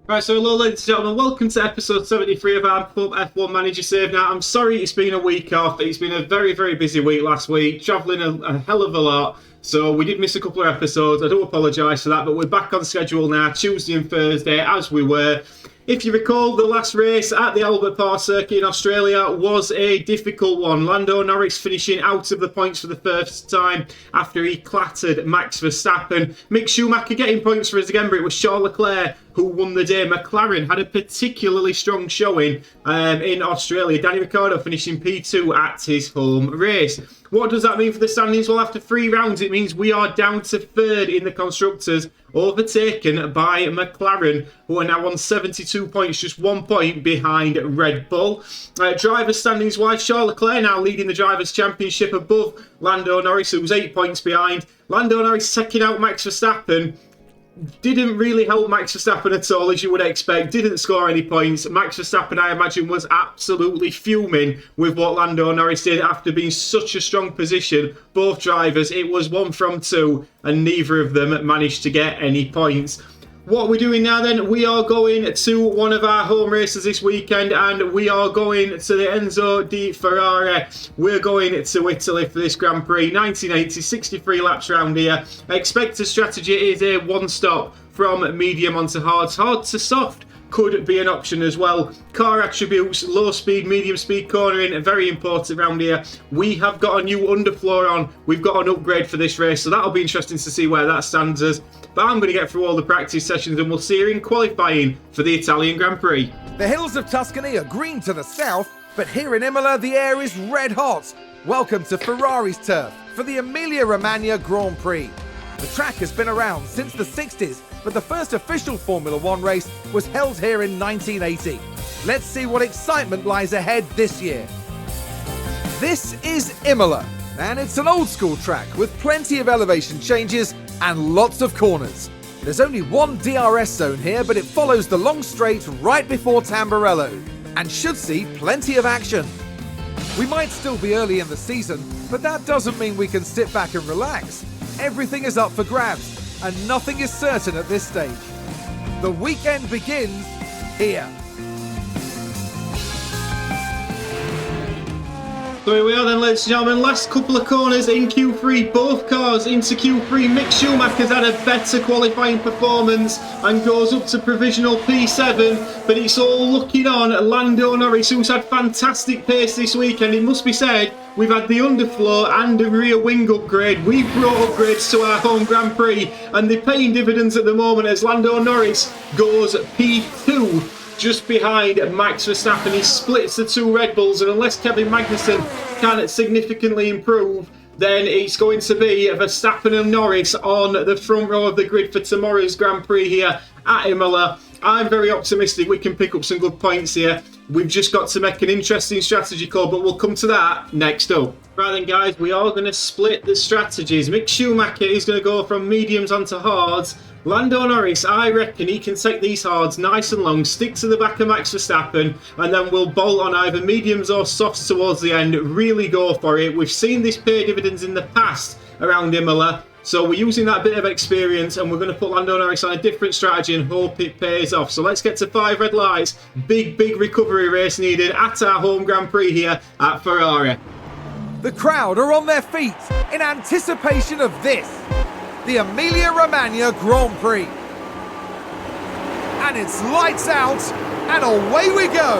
Right, so hello ladies and gentlemen, welcome to episode 73 of our Club F1 Manager Save. Now, I'm sorry it's been a week off. It's been a very, very busy week last week, travelling a hell of a lot. So we did miss a couple of episodes. I do apologise for that, but we're back on schedule now, Tuesday and Thursday, as we were. If you recall, the last race at the Albert Park circuit in Australia was a difficult one. Lando Norris finishing out of the points for the first time after he clattered Max Verstappen. Mick Schumacher getting points for us again, but it was Charles Leclerc who won the day. McLaren had a particularly strong showing in Australia. Danny Ricciardo finishing P2 at his home race. What does that mean for the standings? Well, after 3 rounds, it means we are down to 3rd in the Constructors, overtaken by McLaren, who are now on 72 points, just 1 point behind Red Bull. Drivers' standings-wise, Charles Leclerc now leading the Drivers' Championship above Lando Norris, who's 8 points behind. Lando Norris taking out Max Verstappen. Didn't really help Max Verstappen at all, as you would expect. Didn't score any points. Max Verstappen, I imagine, was absolutely fuming with what Lando Norris did after being such a strong position. Both drivers, it was 1 from 2, and neither of them managed to get any points. What we're doing now then, we are going to one of our home races this weekend, and we are going to the Enzo di Ferrari. We're going to Italy for this Grand Prix, 1980, 63 laps around here. Expected strategy is a one-stop from medium onto hard to soft. Could be an option as well. Car attributes, low speed, medium speed cornering, very important around here. We have got a new underfloor on. We've got an upgrade for this race, so that'll be interesting to see where that stands us. But I'm going to get through all the practice sessions and we'll see you in qualifying for the Italian Grand Prix. The hills of Tuscany are green to the south, but here in Imola the air is red hot. Welcome to Ferrari's turf for the Emilia-Romagna Grand Prix. The track has been around since the 60s, but the first official Formula One race was held here in 1980. Let's see what excitement lies ahead this year. This is Imola, and it's an old school track with plenty of elevation changes and lots of corners. There's only one DRS zone here, but it follows the long straight right before Tamburello, and should see plenty of action. We might still be early in the season, but that doesn't mean we can sit back and relax. Everything is up for grabs, and nothing is certain at this stage. The weekend begins here. So here we are then, ladies and gentlemen, last couple of corners in Q3, both cars into Q3. Mick Schumacher's had a better qualifying performance and goes up to provisional P7, but it's all looking on Lando Norris, who's had fantastic pace this weekend. It must be said, we've had the underfloor and a rear wing upgrade. We've brought upgrades to our home Grand Prix, and they're paying dividends at the moment as Lando Norris goes P2. Just behind Max Verstappen. He splits the 2 Red Bulls, and unless Kevin Magnussen can significantly improve, then it's going to be Verstappen and Norris on the front row of the grid for tomorrow's Grand Prix here at Imola. I'm very optimistic we can pick up some good points here. We've just got to make an interesting strategy call, but we'll come to that next up. Right then, guys, we are going to split the strategies. Mick Schumacher is going to go from mediums onto hards. Lando Norris, I reckon he can take these hards nice and long, stick to the back of Max Verstappen, and then we'll bolt on either mediums or softs towards the end. Really go for it. We've seen this pay dividends in the past around Imola, so we're using that bit of experience, and we're going to put Lando Norris on a different strategy and hope it pays off. So let's get to 5 red lights. Big recovery race needed at our home Grand Prix here at Ferrari. The crowd are on their feet in anticipation of this, the Emilia-Romagna Grand Prix. And it's lights out, and away we go.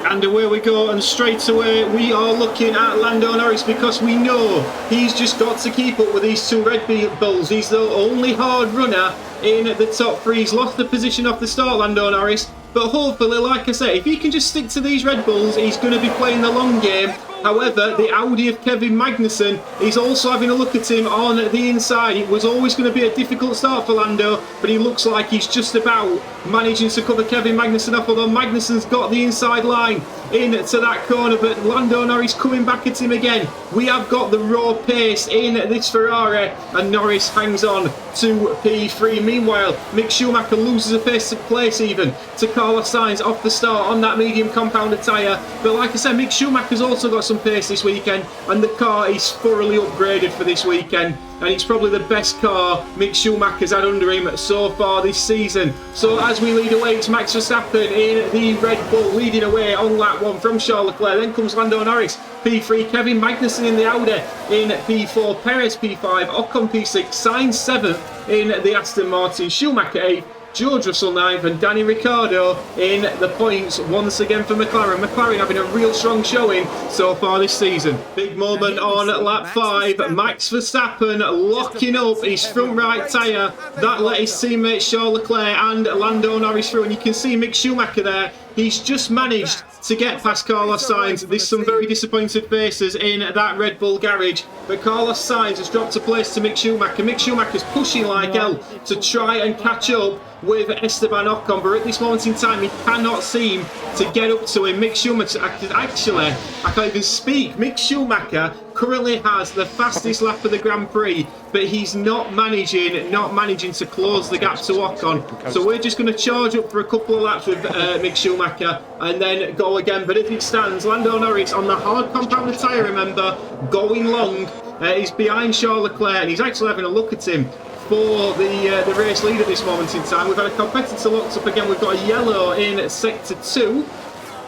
And away we go, and straight away we are looking at Lando Norris, because we know he's just got to keep up with these 2 Red Bulls. He's the only hard runner in the top 3. He's lost the position off the start, Lando Norris, but hopefully, like I say, if he can just stick to these Red Bulls, he's going to be playing the long game. However, the Audi of Kevin Magnussen, he's also having a look at him on the inside. It was always going to be a difficult start for Lando, but he looks like he's just about managing to cover Kevin Magnussen off, although Magnussen's got the inside line into that corner, but Lando Norris coming back at him again. We have got the raw pace in this Ferrari, and Norris hangs on to P3. Meanwhile, Mick Schumacher loses a place even to Carlos Sainz off the start on that medium compounder tyre. But like I said, Mick Schumacher's also got some pace this weekend, and the car is thoroughly upgraded for this weekend, and it's probably the best car Mick Schumacher's had under him so far this season. So as we lead away, it's Max Verstappen in the Red Bull leading away on lap 1 from Charles Leclerc. Then comes Lando Norris, P3, Kevin Magnussen in the Audi in P4, Perez P5, Ocon P6, Sainz 7th in the Aston Martin, Schumacher 8th, George Russell 9th, and Danny Ricciardo in the points once again for McLaren. McLaren having a real strong showing so far this season. Big moment on lap 5. Max Verstappen locking up his front right tyre. That let his teammates Charles Leclerc and Lando Norris through, and you can see Mick Schumacher there. He's just managed to get past Carlos Sainz. There's some very disappointed faces in that Red Bull garage, but Carlos Sainz has dropped a place to Mick Schumacher. Mick Schumacher's pushing like hell to try and catch up with Esteban Ocon, but at this moment in time he cannot seem to get up to him. Mick Schumacher, actually, I can't even speak. Mick Schumacher currently has the fastest lap of the Grand Prix, but he's not managing to close the gap to Ocon. So we're just going to charge up for a couple of laps with Mick Schumacher and then go again. But as it stands, Lando Norris on the hard compounded tyre, remember, going long. He's behind Charles Leclerc, and he's actually having a look at him for the race lead at this moment in time. We've had a competitor locked up again. We've got a yellow in Sector 2.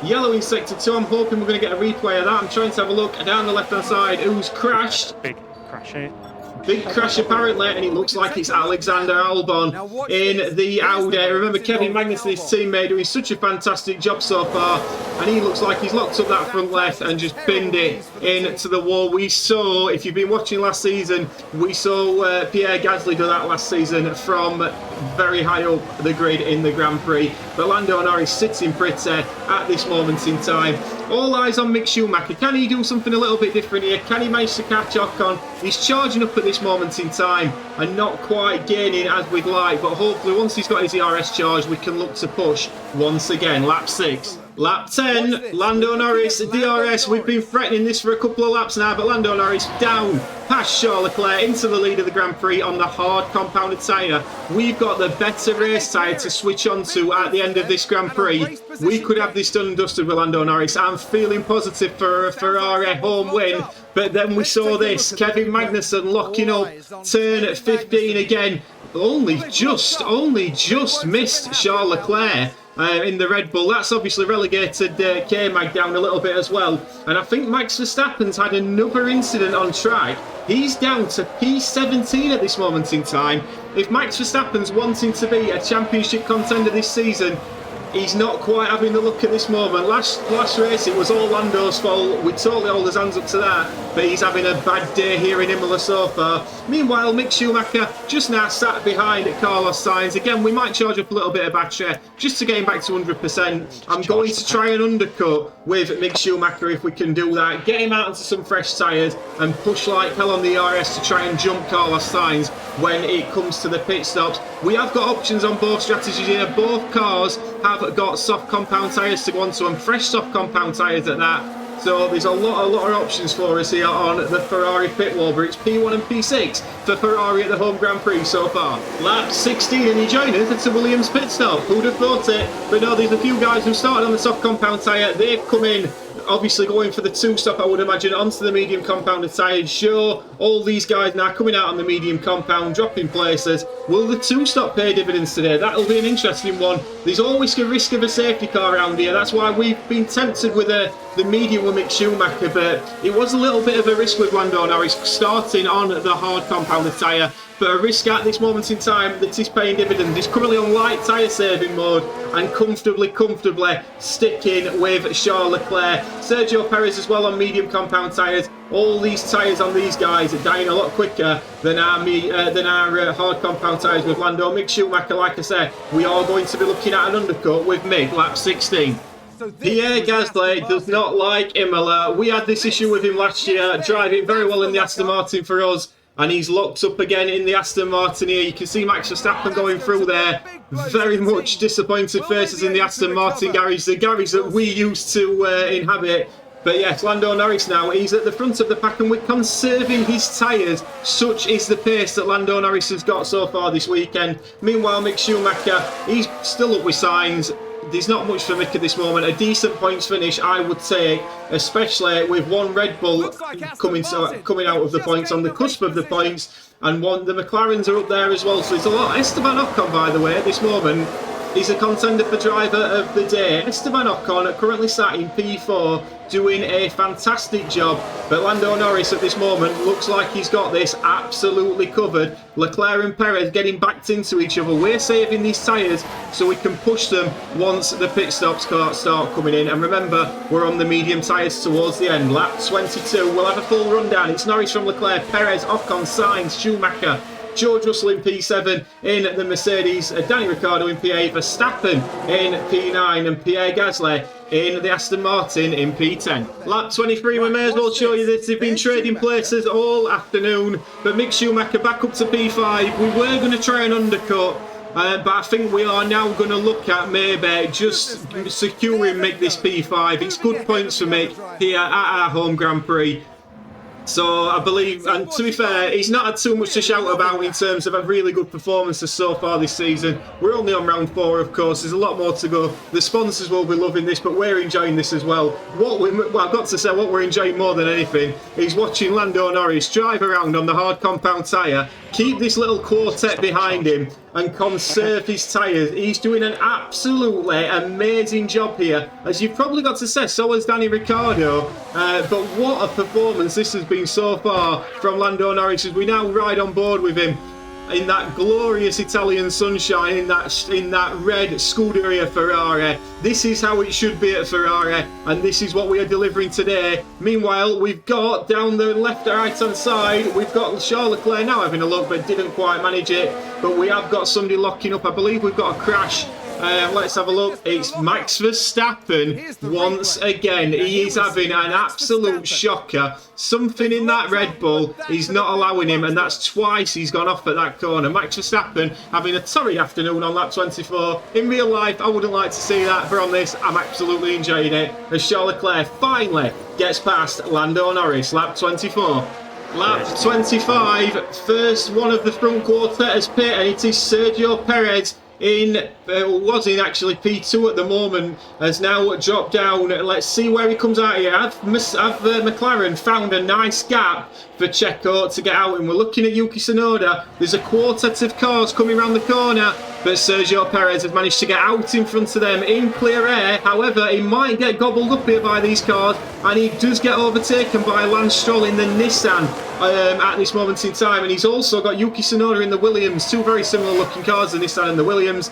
Yellow in Sector 2. I'm hoping we're going to get a replay of that. I'm trying to have a look down the left-hand side. Who's crashed? Big crash here. Big crash apparently, and it looks like it's Alexander Albon in the Audi. Remember, Kevin Magnussen, his teammate, doing such a fantastic job so far, and he looks like he's locked up that front left and just pinned it into the wall. We saw, if you've been watching last season, we saw Pierre Gasly do that last season from very high up the grid in the Grand Prix. But Lando Norris sitting pretty at this moment in time. All eyes on Mick Schumacher. Can he do something a little bit different here? Can he manage to catch Ocon? He's charging up at this moment in time and not quite gaining as we'd like, but hopefully once he's got his ERS charge we can look to push once again. Lap 6. Lap 10, Lando Norris, DRS. We've been threatening this for a couple of laps now, but Lando Norris down past Charles Leclerc into the lead of the Grand Prix on the hard compounded tyre. We've got the better race tyre to switch onto at the end of this Grand Prix. We could have this done and dusted with Lando Norris. I'm feeling positive for a Ferrari home win, but then we saw this. Kevin Magnussen locking up, turn at 15 again. Only just missed Charles Leclerc in the Red Bull. That's obviously relegated K-Mag down a little bit as well. And I think Max Verstappen's had another incident on track. He's down to P17 at this moment in time. If Max Verstappen's wanting to be a championship contender this season, he's not quite having the look at this moment. Last race, it was all Lando's fault. We totally hold his hands up to that, but he's having a bad day here in Imola so far. Meanwhile, Mick Schumacher just now sat behind Carlos Sainz. Again, we might charge up a little bit of battery just to get him back to 100%. I'm going to try and undercut with Mick Schumacher if we can do that. Get him out into some fresh tyres and push like hell on the ERS to try and jump Carlos Sainz when it comes to the pit stops. We have got options on both strategies here. Both cars have got soft compound tyres to go onto them, fresh soft compound tyres at that. So there's a lot of options for us here on the Ferrari pit wall, but it's P1 and P6 for Ferrari at the home Grand Prix so far. Lap 16 and he joined us at the Williams pit stop. Who'd have thought it? But no, there's a few guys who started on the soft compound tyre. They've come in, obviously going for the 2-stop, I would imagine, onto the medium compounded tyre. Sure, all these guys now coming out on the medium compound, dropping places. Will the 2-stop pay dividends today? That'll be an interesting one. There's always a risk of a safety car around here. That's why we've been tempted with the medium with Mick Schumacher, but it was a little bit of a risk with Lando Norris starting on the hard compounded tyre. But a risk at this moment in time that is paying dividends. He's currently on light tyre saving mode and comfortably sticking with Charles Leclerc. Sergio Perez as well on medium compound tyres. All these tyres on these guys are dying a lot quicker than our hard compound tyres with Lando. Mick Schumacher, like I said, we are going to be looking at an undercut with Mick, lap 16. Pierre Gasly does not like Imola. We had this issue with him last year, driving very well in the Aston Martin for us. And he's locked up again in the Aston Martin here. You can see Max Verstappen going through there. Very much disappointed faces in the Aston Martin garage, the garage that we used to inhabit. But yes, Lando Norris now, he's at the front of the pack and we're conserving his tyres. Such is the pace that Lando Norris has got so far this weekend. Meanwhile, Mick Schumacher, he's still up with Sainz. there's not much for Mick at this moment. A decent points finish I would take, especially with one Red Bull coming out of the points, on the cusp of the points, and the McLarens are up there as well. So there's a lot. Esteban Ocon, by the way, at this moment, he's a contender for driver of the day. Esteban Ocon currently sat in P4, doing a fantastic job, but Lando Norris at this moment looks like he's got this absolutely covered. Leclerc and Perez getting backed into each other. We're saving these tyres so we can push them once the pit stops start coming in. And remember, we're on the medium tyres towards the end. Lap 22, we'll have a full rundown. It's Norris from Leclerc, Perez, Ocon, Sainz, Schumacher, George Russell in P7 in the Mercedes, Danny Ricciardo in P8, Verstappen in P9, and Pierre Gasly in the Aston Martin in P10. Lap 23, we may as well show you this. They've been trading places all afternoon, but Mick Schumacher back up to P5. We were going to try an undercut, but I think we are now going to look at maybe just securing Mick this P5. It's good points for Mick here at our home Grand Prix. So I believe, and to be fair, he's not had too much to shout about in terms of a really good performances so far this season. We're only on round 4, of course. There's a lot more to go. The sponsors will be loving this, but we're enjoying this as well. I've got to say, what we're enjoying more than anything is watching Lando Norris drive around on the hard compound tyre, keep this little quartet behind him, and conserve his tyres. He's doing an absolutely amazing job here. As you've probably got to say, so has Danny Ricciardo. But what a performance this has been so far from Lando Norris, as we now ride on board with him in that glorious Italian sunshine, in that red Scuderia Ferrari. This is how it should be at Ferrari, and this is what we are delivering today. Meanwhile, we've got down the left or right hand side, we've got Charles Leclerc now having a look, but didn't quite manage it. But we have got somebody locking up. I believe we've got a crash. Let's have a look. It's Max Verstappen once again. He is having an absolute shocker. Something in that Red Bull is not allowing him, and that's twice he's gone off at that corner. Max Verstappen having a torrid afternoon on lap 24. In real life, I wouldn't like to see that, but on this, I'm absolutely enjoying it. As Charles Leclerc finally gets past Lando Norris, lap 24. Lap 25, first one of the front quartet has pit, and it is Sergio Perez was in actually P2 at the moment, has now dropped down. Let's see where he comes out here. Have McLaren found a nice gap for Checo to get out, and we're looking at Yuki Tsunoda. There's a quartet of cars coming around the corner, but Sergio Perez has managed to get out in front of them in clear air. However, he might get gobbled up here by these cars, and he does get overtaken by Lance Stroll in the Nissan at this moment in time. And he's also got Yuki Tsunoda in the Williams, two very similar looking cars, the Nissan and the Williams.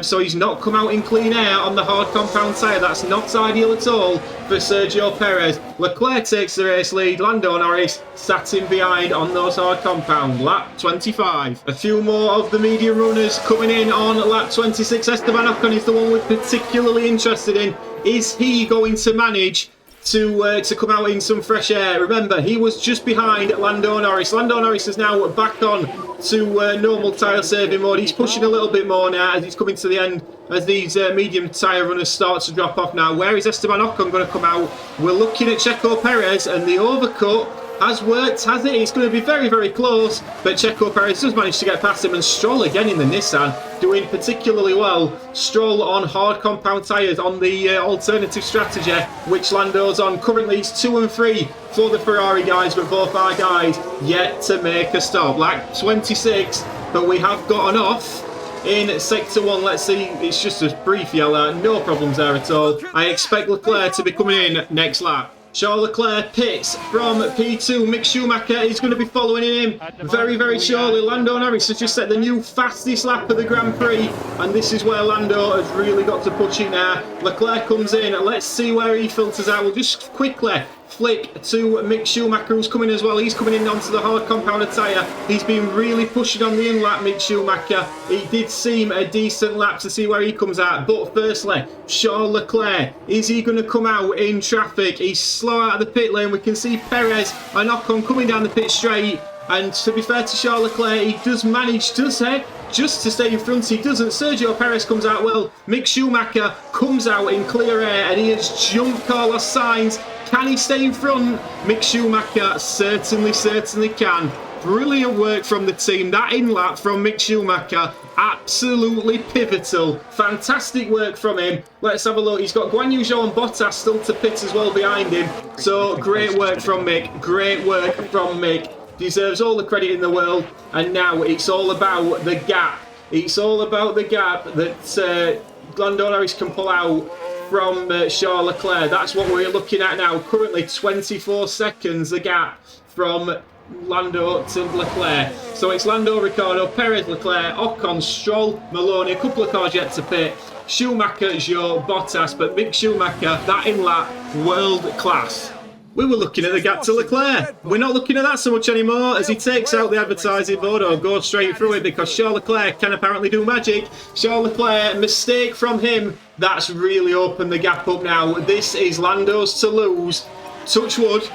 So he's not come out in clean air on the hard compound tyre. That's not ideal at all for Sergio Perez. Leclerc takes the race lead. Lando Norris sat in behind on those hard compound. Lap 25. A few more of the media runners coming in on lap 26. Esteban Ocon is the one we're particularly interested in. Is he going to manage to come out in some fresh air? Remember, he was just behind Lando Norris. Lando Norris is now back on to normal tyre saving mode. He's pushing a little bit more now as he's coming to the end, as these medium tyre runners start to drop off now. Where is Esteban Ocon going to come out? We're looking at Checo Perez, and the overcut has worked, has it? It's going to be very, very close, but Checo Perez does manage to get past him, and Stroll again in the Nissan, doing particularly well. Stroll on hard compound tyres on the alternative strategy, which Lando's on. Currently, it's 2 and 3 for the Ferrari guys, but both our guys yet to make a stop. Like 26, but we have gotten off in sector 1. Let's see, it's just a brief yellow, no problems there at all. I expect Leclerc to be coming in next lap. Charles Leclerc pits from P2. Mick Schumacher is going to be following him very, very shortly. Lando Norris has just set the new fastest lap of the Grand Prix, and this is where Lando has really got to push it now. Leclerc comes in. Let's see where he filters out. We'll just quickly flick to Mick Schumacher, who's coming as well. He's coming in onto the hard compounded tyre. He's been really pushing on the in-lap, Mick Schumacher. It did seem a decent lap to see where he comes out. But firstly, Charles Leclerc, is he going to come out in traffic? He's slow out of the pit lane. We can see Perez and Ocon coming down the pit straight. And to be fair to Charles Leclerc, he does manage, does he? Just to stay in front, he doesn't. Sergio Perez comes out well. Mick Schumacher comes out in clear air, and he has jumped Carlos Sainz. Can he stay in front? Mick Schumacher certainly can. Brilliant work from the team. That in-lap from Mick Schumacher, absolutely pivotal. Fantastic work from him. Let's have a look. He's got Guan Yu Zhou and Bottas still to pit as well behind him. So great work from Mick. Great work from Mick. Deserves all the credit in the world. And now it's all about the gap. It's all about the gap that Lando Norris can pull out from Charles Leclerc. That's what we're looking at now. Currently 24 seconds the gap from Lando to Leclerc. So it's Lando, Ricciardo, Perez, Leclerc, Ocon, Stroll, Maloney, a couple of cars yet to pit, Schumacher, Zhou, Bottas, but Mick Schumacher, that in-lap, world class. We were looking at the gap to Leclerc. We're not looking at that so much anymore as he takes out the advertising board or goes straight through it because Charles Leclerc can apparently do magic. Charles Leclerc, mistake from him. That's really opened the gap up now. This is Lando's to lose. Touch wood.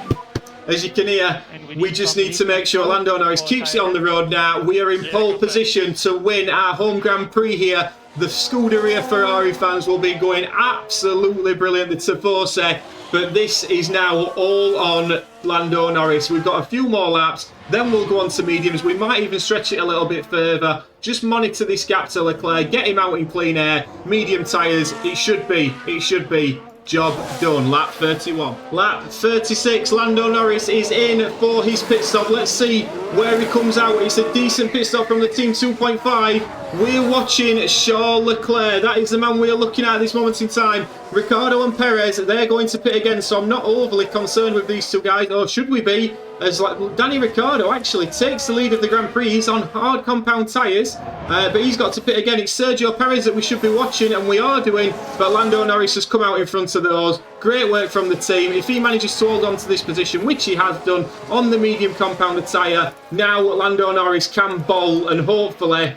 As you can hear, we just need to make sure Lando Norris keeps it on the road now. We are in pole position to win our home Grand Prix here. The Scuderia Ferrari fans will be going absolutely brilliant, the Tifosi. But this is now all on Lando Norris. We've got a few more laps, then we'll go on to mediums. We might even stretch it a little bit further. Just monitor this gap to Leclerc, get him out in clean air, medium tyres. It should be. Job done. Lap 31. Lap 36. Lando Norris is in for his pit stop. Let's see where he comes out. It's a decent pit stop from the team 2.5. We're watching Charles Leclerc. That is the man we are looking at this moment in time. Ricciardo and Perez, they're going to pit again, so I'm not overly concerned with these two guys. Or should we be? As Danny Ricciardo actually takes the lead of the Grand Prix. He's on hard compound tyres, but he's got to pit again. It's Sergio Perez that we should be watching, and we are doing, but Lando Norris has come out in front of those. Great work from the team. If he manages to hold on to this position, which he has done on the medium compound tyre, now Lando Norris can bowl and hopefully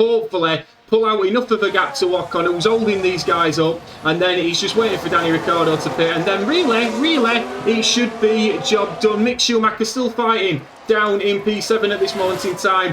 pull out enough of a gap to Ocon, who's holding these guys up, and then he's just waiting for Danny Ricciardo to pit, and then relay, it should be job done. Mick Schumacher still fighting down in P7 at this moment in time.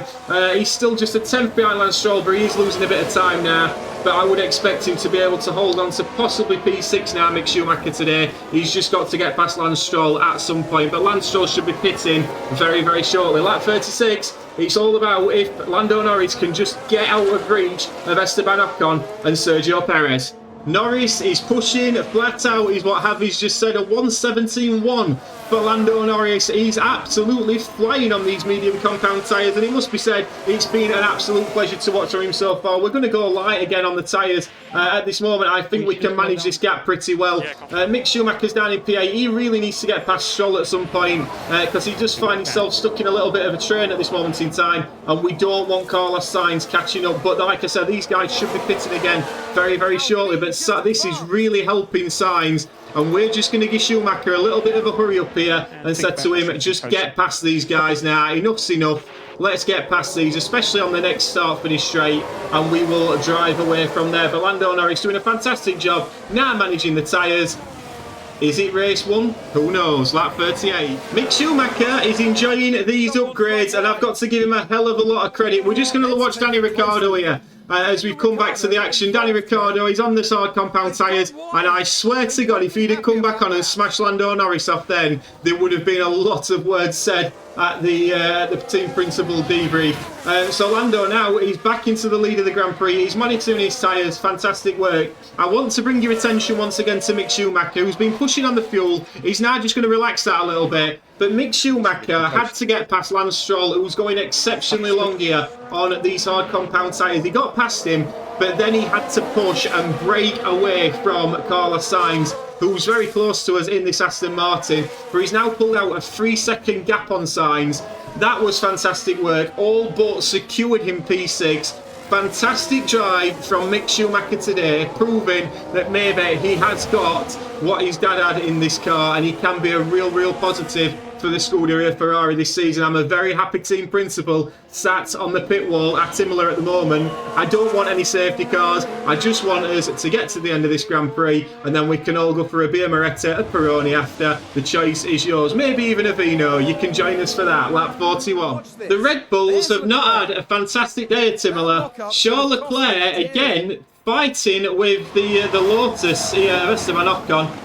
He's still just a 10th behind Lance Stroll, but he is losing a bit of time now. But I would expect him to be able to hold on to possibly P6 now, Mick Schumacher today. He's just got to get past Lance Stroll at some point. But Lance Stroll should be pitting very, very shortly. Lap 36, it's all about if Lando Norris can just get out of reach of Esteban Ocon and Sergio Perez. Norris is pushing flat out, is what Javi's just said, a 1:17.1 for Lando Norris. He's absolutely flying on these medium compound tyres, and it must be said, it's been an absolute pleasure to watch him so far. We're going to go light again on the tyres at this moment. I think we can manage this gap pretty well. Mick Schumacher's down in P8. He really needs to get past Stroll at some point because he just finds himself stuck in a little bit of a train at this moment in time, and we don't want Carlos Sainz catching up. But like I said, these guys should be pitting again very, very shortly. But this is really helping Sainz, and we're just going to give Schumacher a little bit of a hurry up here and said to him, just get past these guys now. Enough's enough. Let's get past these, especially on the next start finish straight, and we will drive away from there. But Lando Norris doing a fantastic job now managing the tyres. Is it race one? Who knows? Lap 38. Mick Schumacher is enjoying these upgrades, and I've got to give him a hell of a lot of credit. We're just going to watch Danny Ricciardo here. As we come back to the action, Danny Ricciardo, he's on the hard compound tyres, and I swear to God, if he'd have come back on and smashed Lando Norris off then, there would have been a lot of words said at the team principal debrief. So Lando now, he's back into the lead of the Grand Prix. He's monitoring his tyres. Fantastic work. I want to bring your attention once again to Mick Schumacher, who's been pushing on the fuel. He's now just going to relax that a little bit. But Mick Schumacher had to get past Lance Stroll, who was going exceptionally long here on these hard compound tyres. He got past him, but then he had to push and break away from Carlos Sainz, who was very close to us in this Aston Martin. But he's now pulled out a 3-second gap on Sainz. That was fantastic work. All but secured him P6. Fantastic drive from Mick Schumacher today, proving that maybe he has got what his dad had in this car, and he can be a real positive for the Scuderia Ferrari this season. I'm a very happy team principal sat on the pit wall at Imola at the moment. I don't want any safety cars. I just want us to get to the end of this Grand Prix, and then we can all go for a Beer Moretta, a Peroni after. The choice is yours. Maybe even a Vino. You can join us for that. Lap 41. The Red Bulls have not had a fantastic day at Imola. Charles Leclerc again fighting with the Lotus here, Esteban Ocon.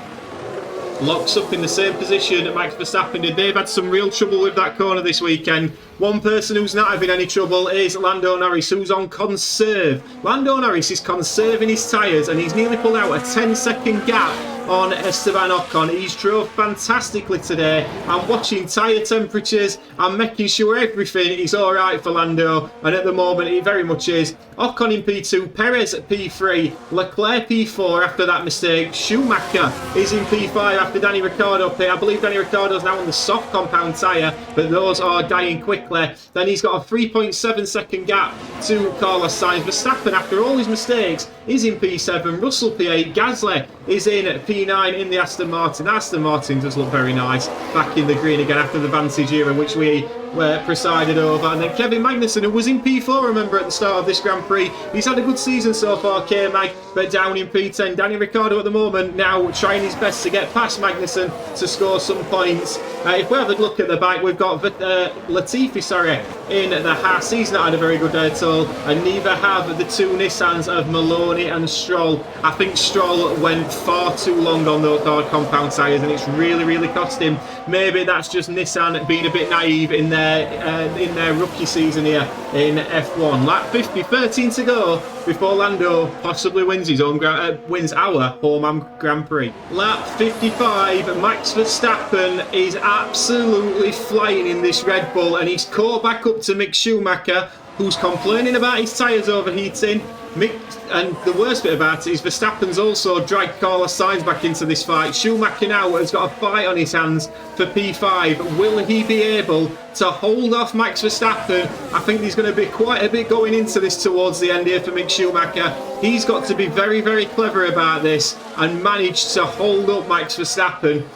locks up in the same position Max Verstappen did. They've had some real trouble with that corner this weekend. One person who's not having any trouble is Lando Norris, who's on conserve. Lando Norris is conserving his tyres, and he's nearly pulled out a 10-second gap on Esteban Ocon. He's drove fantastically today. I'm watching tyre temperatures. I'm making sure everything is all right for Lando, and at the moment it very much is. Ocon in P2, Perez at P3, Leclerc P4 after that mistake. Schumacher is in P5 after Danny Ricciardo pit. I believe Danny Ricciardo's now on the soft compound tyre, but those are dying quickly. Then he's got a 3.7 second gap to Carlos Sainz. Verstappen, after all his mistakes, is in P7. Russell P8. Gasly is in P9 in the Aston Martin. Aston Martin does look very nice back in the green again after the Vantage era, which we were presided over. And then Kevin Magnussen, who was in P4, remember, at the start of this Grand Prix. He's had a good season so far, K-Mag, but down in P10. Danny Ricciardo at the moment now trying his best to get past Magnussen to score some points. If we have a look at the back, we've got Latifi, in the Haas. He's not had a very good day at all, and neither have the two Nissans of Maloney and Stroll. I think Stroll went far too long on those hard compound tyres, and it's really cost him. Maybe that's just Nissan being a bit naive in their rookie season here in F1. Lap 50, 13 to go before Lando possibly wins our home Grand Prix. Lap 55, Max Verstappen is absolutely flying in this Red Bull, and he's caught back up to Mick Schumacher, who's complaining about his tyres overheating. And the worst bit about it is Verstappen's also dragged Carlos Sainz back into this fight. Schumacher now has got a fight on his hands for P5. Will he be able to hold off Max Verstappen? I think there's going to be quite a bit going into this towards the end here for Mick Schumacher. He's got to be very clever about this and manage to hold up Max Verstappen.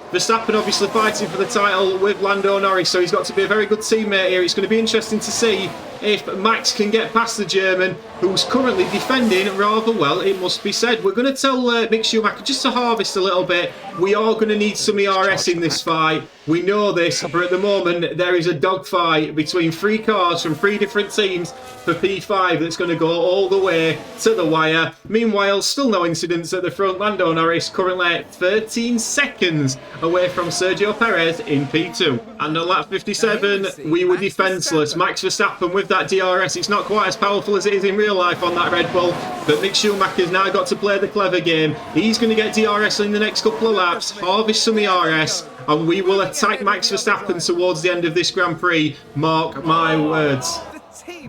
Verstappen obviously fighting for the title with Lando Norris, so he's got to be a very good teammate here. It's going to be interesting to see if Max can get past the German, who's currently defending rather well, it must be said. We're going to tell Mick Schumacher just to harvest a little bit. We are going to need some ERS in this fight. We know this, but at the moment there is a dogfight between three cars from three different teams for P5 that's going to go all the way to the wire. Meanwhile, still no incidents at the front. Lando Norris currently 13 seconds away from Sergio Perez in P2. And on lap 57, we were defenceless. Max Verstappen with that DRS. It's not quite as powerful as it is in real life on that Red Bull, but Mick Schumacher's now got to play the clever game. He's going to get DRS in the next couple of laps, harvest some ERS, and we will attack Max Verstappen towards the end of this Grand Prix. Mark my words.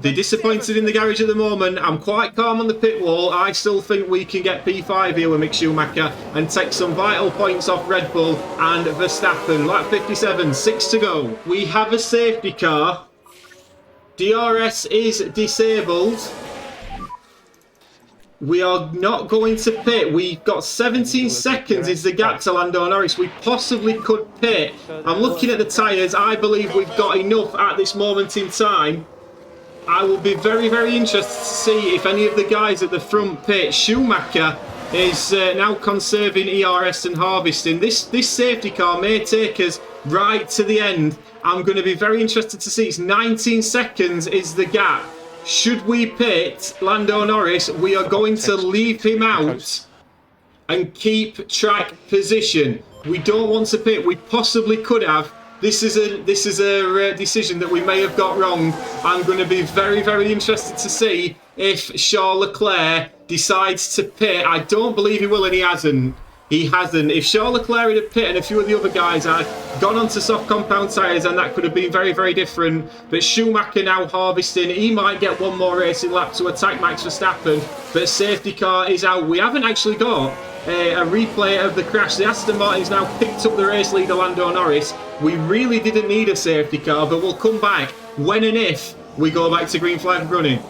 They're disappointed in the garage at the moment. I'm quite calm on the pit wall. I still think we can get P5 here with Mick Schumacher and take some vital points off Red Bull and Verstappen. Lap 57, 6 to go. We have a safety car. DRS is disabled. We are not going to pit. We've got 17 seconds is the gap to Lando Norris. We possibly could pit. I'm looking at the tyres. I believe we've got enough at this moment in time. I will be very interested to see if any of the guys at the front pit. Schumacher is now conserving ERS and harvesting. This safety car may take us right to the end. I'm going to be very interested to see. It's 19 seconds is the gap. Should we pit Lando Norris, we are going to leave him out and keep track position. We don't want to pit. We possibly could have. This is a decision that we may have got wrong. I'm going to be very interested to see if Charles Leclerc decides to pit. I don't believe he will, and he hasn't. He hasn't. If Charles Leclerc had pit and a few of the other guys had gone onto soft compound tyres, and that could have been very different. But Schumacher now harvesting. He might get one more racing lap to attack Max Verstappen, but safety car is out. We haven't actually got a replay of the crash. The Aston Martin's now picked up the race leader Lando Norris. We really didn't need a safety car, but we'll come back when and if we go back to green flag running.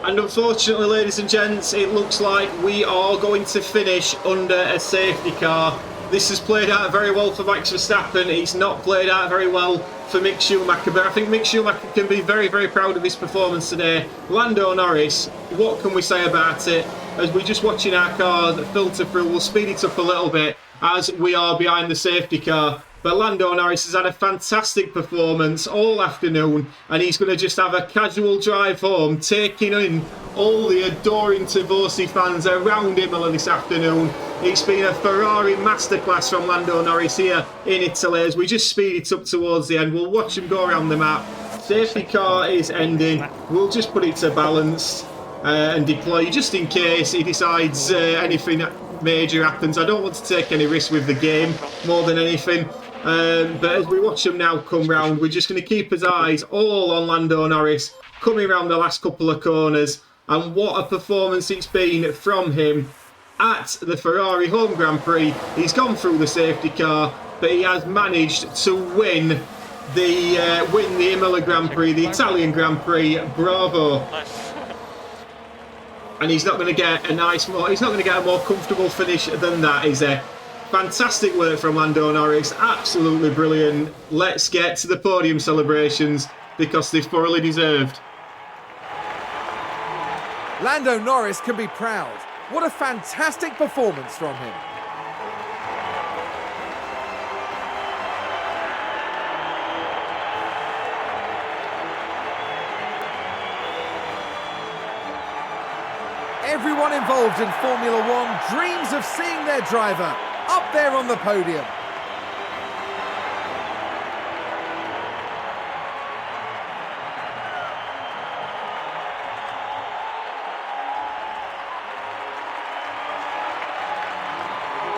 And unfortunately, ladies and gents, it looks like we are going to finish under a safety car. This has played out very well for Max Verstappen. It's not played out very well for Mick Schumacher, but I think Mick Schumacher can be very proud of his performance today. Lando Norris, what can we say about it? As we're just watching our car filter through, we'll speed it up a little bit as we are behind the safety car. But Lando Norris has had a fantastic performance all afternoon, and he's going to just have a casual drive home, taking in all the adoring Tifosi fans around Imola this afternoon. It's been a Ferrari masterclass from Lando Norris here in Italy as we just speed it up towards the end. We'll watch him go around the map. Safety car is ending. We'll just put it to balance and deploy just in case he decides anything major happens. I don't want to take any risk with the game more than anything. But as we watch him now come round, we're just going to keep his eyes all on Lando Norris coming around the last couple of corners. And what a performance it's been from him at the Ferrari Home Grand Prix. He's gone through the safety car, but he has managed to win the Imola Grand Prix, the Italian Grand Prix. Bravo! And he's not going to get a more comfortable finish than that, is he? Fantastic work from Lando Norris, absolutely brilliant. Let's get to the podium celebrations because they're thoroughly deserved. Lando Norris can be proud. What a fantastic performance from him. Everyone involved in Formula One dreams of seeing their driver up there on the podium.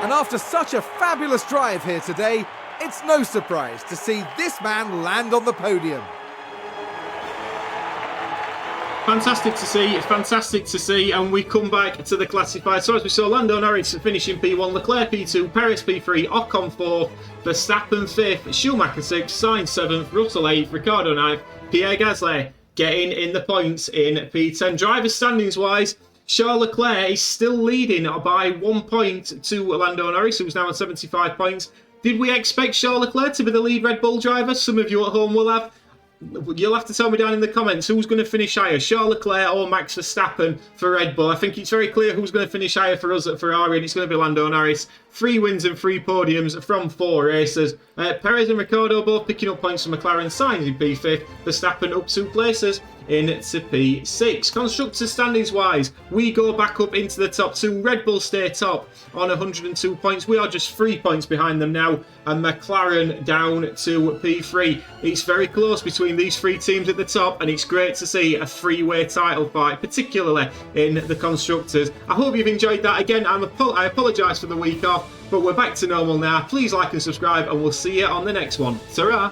And after such a fabulous drive here today, it's no surprise to see this man land on the podium. Fantastic to see, and we come back to the classified. So as we saw, Lando Norris finishing P1, Leclerc P2, Perez P3, Ocon 4th, Verstappen 5th, Schumacher 6th, Sainz 7th, Russell 8th, Ricciardo 9th, Pierre Gasly getting in the points in P10. Drivers standings wise, Charles Leclerc is still leading by 1 point to Lando Norris, who's now on 75 points. Did we expect Charles Leclerc to be the lead Red Bull driver? Some of you at home will have. You'll have to tell me down in the comments who's going to finish higher, Charles Leclerc or Max Verstappen for Red Bull. I think it's very clear who's going to finish higher for us at Ferrari, and it's going to be Lando Norris. 3 wins and 3 podiums from 4 races. Perez and Ricciardo both picking up points from McLaren. Sainz in P5, Verstappen up 2 places into P6. Constructors standings wise, we go back up into the top 2. Red Bull stay top on 102 points. We are just 3 points behind them now, and McLaren down to P3. It's very close between these 3 teams at the top, and it's great to see a 3-way title fight, particularly in the Constructors. I hope you've enjoyed that. Again, I apologise for the week off, but we're back to normal now. Please like and subscribe, and we'll see you on the next one. Ta-ra!